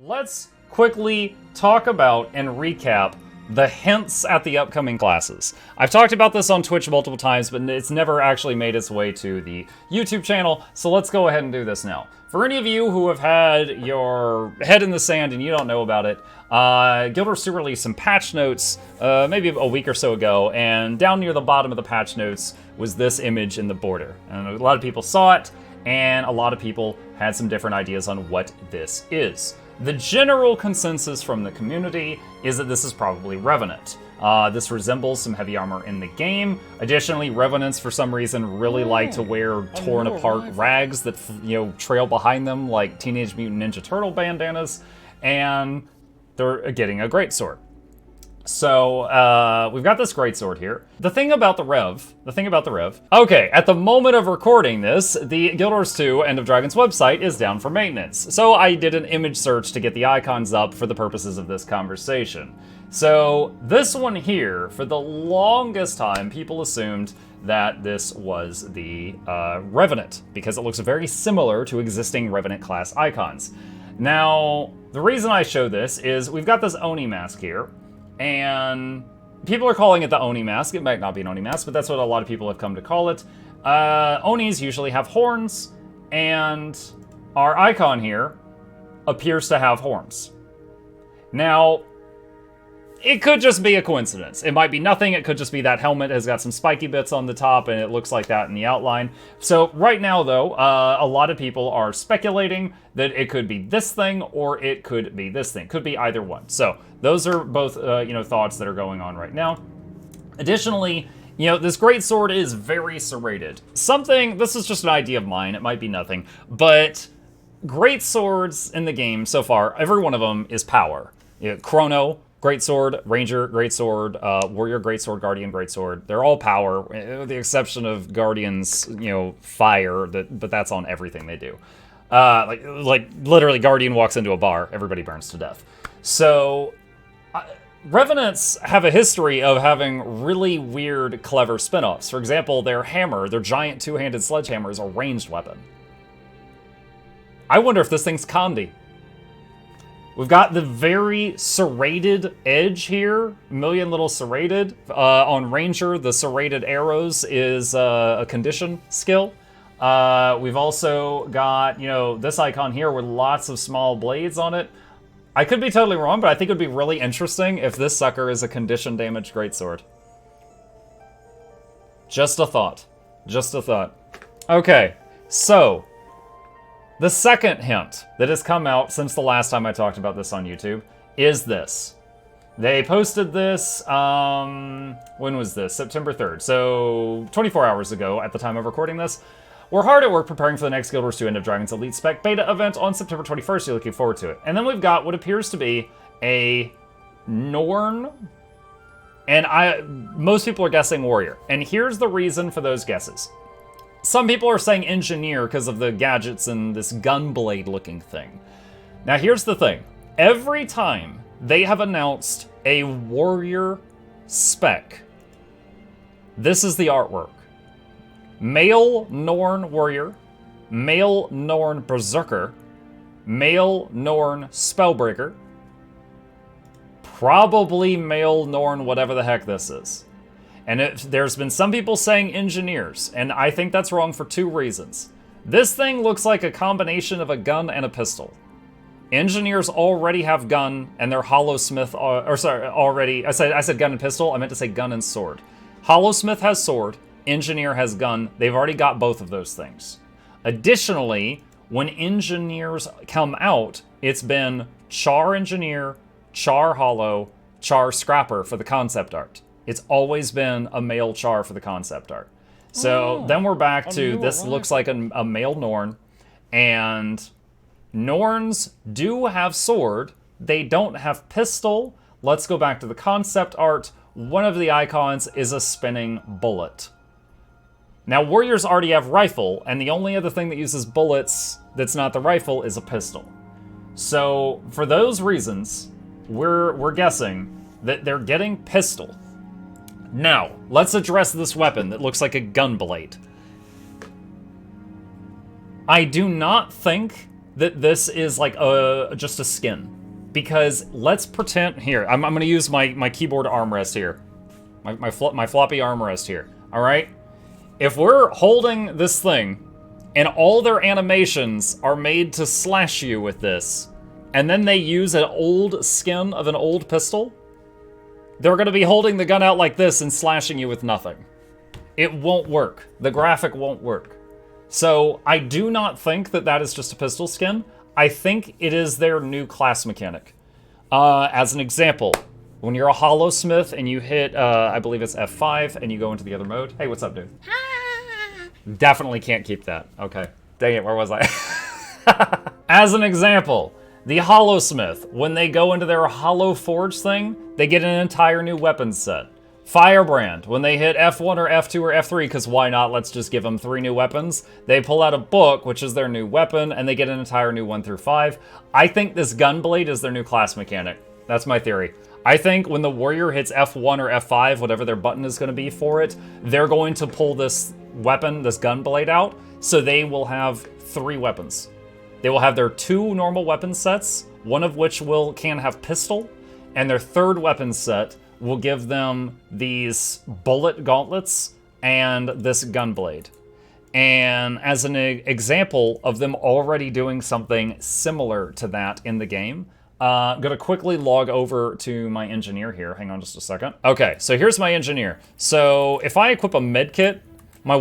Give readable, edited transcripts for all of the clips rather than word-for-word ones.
Let's quickly talk about and recap the hints at the upcoming classes. I've talked about this on Twitch multiple times, but it's never actually made its way to the YouTube channel, so let's go ahead and do this now. For any of you who have had your head in the sand and you don't know about it, Guild Wars 2 released some patch notes maybe a week or so ago, and down near the bottom of the patch notes was this image in the border. And a lot of people saw it, and a lot of people had some different ideas on what this is. The general consensus from the community is that this is probably Revenant. This resembles some heavy armor in the game. Additionally, Revenants, for some reason, really like to wear torn apart rags that, trail behind them like Teenage Mutant Ninja Turtle bandanas, and they're getting a greatsword. So, we've got this greatsword here. The thing about the Rev. Okay, at the moment of recording this, the Guild Wars 2 End of Dragons website is down for maintenance. So I did an image search to get the icons up for the purposes of this conversation. So, this one here, for the longest time, people assumed that this was the Revenant, because it looks very similar to existing Revenant class icons. Now, the reason I show this is we've got this Oni mask here, and people are calling it the Oni mask. It might not be an Oni mask, but that's what a lot of people have come to call it. Onis usually have horns, and our icon here appears to have horns. Now, it could just be a coincidence. It might be nothing. It could just be that helmet has got some spiky bits on the top, and it looks like that in the outline. So right now, though, a lot of people are speculating that it could be this thing or it could be this thing. Could be either one. So those are both, thoughts that are going on right now. Additionally, this greatsword is very serrated. This is just an idea of mine. It might be nothing, but greatswords in the game so far, every one of them is power. Chrono, greatsword, ranger, greatsword, warrior, greatsword, guardian, greatsword. They're all power, with the exception of guardians, fire, but that's on everything they do. Like literally Guardian walks into a bar, everybody burns to death. So, Revenants have a history of having really weird, clever spin-offs. For example, their hammer, their giant two-handed sledgehammer, is a ranged weapon. I wonder if this thing's Kandi. We've got the very serrated edge here, million little serrated. On Ranger, the serrated arrows is a condition skill. We've also got, this icon here with lots of small blades on it. I could be totally wrong, but I think it would be really interesting if this sucker is a condition damage greatsword. Just a thought. Okay, so the second hint that has come out since the last time I talked about this on YouTube is this. They posted this, when was this? September 3rd, so 24 hours ago at the time of recording this. We're hard at work preparing for the next Guild Wars 2 End of Dragons Elite Spec beta event on September 21st. You're looking forward to it. And then we've got what appears to be a Norn, and most people are guessing warrior. And here's the reason for those guesses. Some people are saying engineer because of the gadgets and this gunblade looking thing. Now here's the thing. Every time they have announced a warrior spec, this is the artwork. Male Norn warrior, male Norn berserker, male Norn spellbreaker, probably male Norn whatever the heck this is. And there's been some people saying engineers, and I think that's wrong for two reasons. This thing looks like a combination of a gun and a pistol. Engineers already have gun, and they're Hollowsmith, I said gun and pistol, I meant to say gun and sword. Hollowsmith has sword, Engineer has gun, they've already got both of those things. Additionally, when engineers come out, it's been Char Engineer, Char Hollow, Char Scrapper for the concept art. It's always been a male Char for the concept art. So then we're back to this looks like a male Norn, and Norns do have sword, they don't have pistol. Let's go back to the concept art. One of the icons is a spinning bullet. Now, warriors already have rifle, and the only other thing that uses bullets that's not the rifle is a pistol. So, for those reasons, we're guessing that they're getting pistol. Now, let's address this weapon that looks like a gun blade. I do not think that this is like just a skin. Because let's pretend, here, I'm gonna use my keyboard armrest here. My floppy armrest here, all right? If we're holding this thing, and all their animations are made to slash you with this, and then they use an old skin of an old pistol, they're gonna be holding the gun out like this and slashing you with nothing. It won't work. The graphic won't work. So I do not think that that is just a pistol skin. I think it is their new class mechanic. As an example, when you're a Hollowsmith and you hit, I believe it's F5, and you go into the other mode. Hey, what's up, dude? Definitely can't keep that. Okay. Dang it, where was I? As an example, the Hollowsmith, when they go into their Hollow Forge thing, they get an entire new weapon set. Firebrand, when they hit F1 or F2 or F3, because why not, let's just give them 3 new weapons, they pull out a book, which is their new weapon, and they get an entire new 1 through 5. I think this Gunblade is their new class mechanic. That's my theory. I think when the warrior hits F1 or F5, whatever their button is going to be for it, they're going to pull this weapon, this Gunblade out, so they will have 3 weapons. They will have their 2 normal weapon sets, one of which can have pistol, and their 3rd weapon set will give them these bullet gauntlets and this Gunblade. And as an example of them already doing something similar to that in the game, I'm gonna quickly log over to my engineer here. Hang on just a second. Okay, so here's my engineer. So if I equip a medkit, my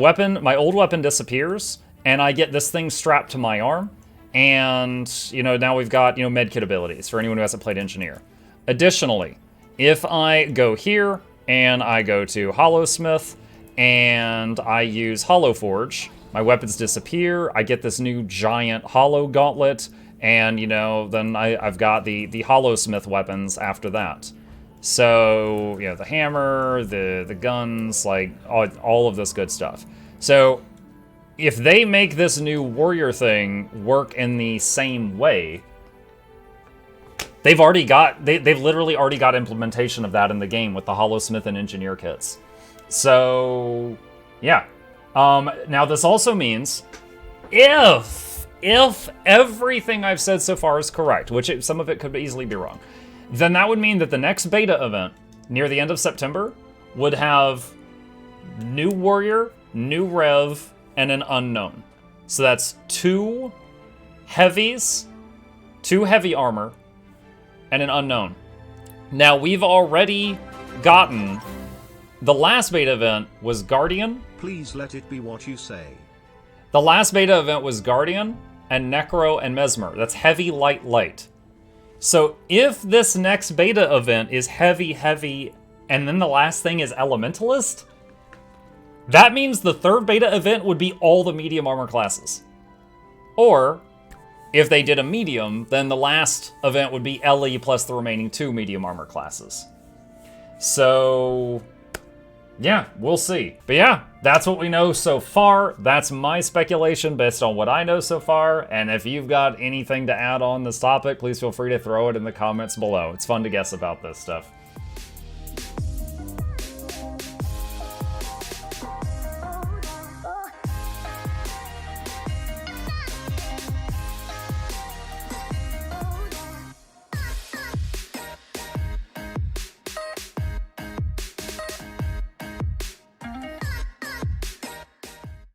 old weapon disappears, and I get this thing strapped to my arm, and now we've got medkit abilities for anyone who hasn't played engineer. Additionally, if I go here, and I go to Hollowsmith, and I use Hollow Forge, my weapons disappear, I get this new giant Hollow Gauntlet, and, then I've got the Hollowsmith weapons after that. So, the hammer, the guns, like, all of this good stuff. So, if they make this new warrior thing work in the same way, they've literally already got implementation of that in the game with the Hollowsmith and Engineer kits. So, yeah. Now this also means if everything I've said so far is correct, which some of it could easily be wrong, then that would mean that the next beta event near the end of September would have new warrior, new rev, and an unknown. So that's 2 heavies, 2 heavy armor, and an unknown. Now, we've already gotten... The last beta event was Guardian. Please let it be what you say. The last beta event was Guardian, and Necro, and Mesmer. That's heavy, light, light. So if this next beta event is heavy, heavy, and then the last thing is Elementalist, that means the 3rd beta event would be all the medium armor classes. Or... if they did a medium, then the last event would be LE plus the remaining 2 medium armor classes. So, yeah, we'll see. But yeah, that's what we know so far. That's my speculation based on what I know so far. And if you've got anything to add on this topic, please feel free to throw it in the comments below. It's fun to guess about this stuff.